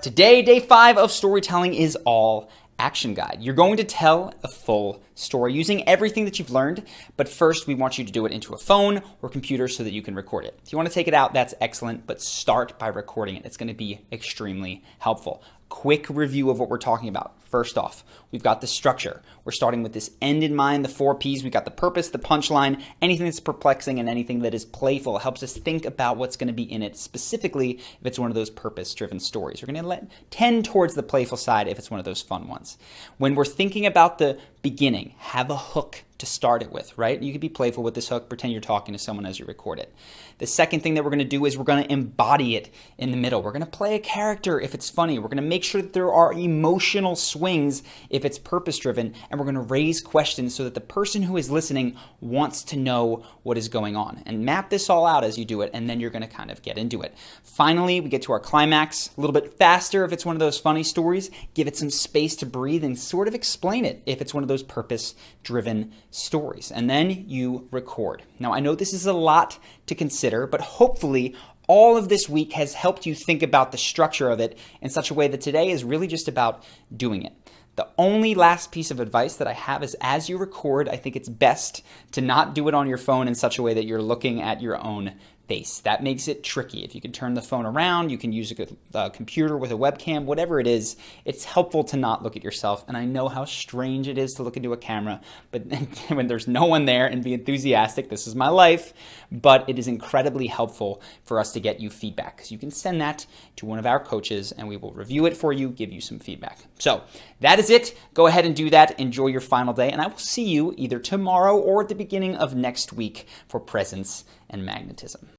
Today, day 5 of storytelling is all action guide. You're going to tell a full story using everything that you've learned, but first we want you to do it into a phone or computer so that you can record it. If you want to take it out, that's excellent, but start by recording it. It's going to be extremely helpful. Quick review of what we're talking about. First off, we've got the structure. We're starting with this end in mind, the 4 Ps. We've got the purpose, the punchline, anything that's perplexing and anything that is playful. It helps us think about what's going to be in it, specifically if it's one of those purpose-driven stories. We're going to tend towards the playful side if it's one of those fun ones. When we're thinking about the beginning, have a hook to start it with, right? You could be playful with this hook, pretend you're talking to someone as you record it. The second thing that we're going to do is we're going to embody it in the middle. We're going to play a character if it's funny. We're going to make sure that there are emotional swings if it's purpose-driven, and we're going to raise questions so that the person who is listening wants to know what is going on. And map this all out as you do it, and then you're going to kind of get into it. Finally, we get to our climax a little bit faster if it's one of those funny stories. Give it some space to breathe and sort of explain it if it's one of those purpose-driven stories. And then you record. Now, I know this is a lot to consider, but hopefully all of this week has helped you think about the structure of it in such a way that today is really just about doing it. The only last piece of advice that I have is as you record, I think it's best to not do it on your phone in such a way that you're looking at your own face. That makes it tricky. If you can turn the phone around, you can use a computer with a webcam, whatever it is, it's helpful to not look at yourself. And I know how strange it is to look into a camera, but when there's no one there and be enthusiastic, this is my life, but it is incredibly helpful for us to get you feedback. So you can send that to one of our coaches and we will review it for you, give you some feedback. So that is it. Go ahead and do that. Enjoy your final day, and I will see you either tomorrow or at the beginning of next week for presence and magnetism.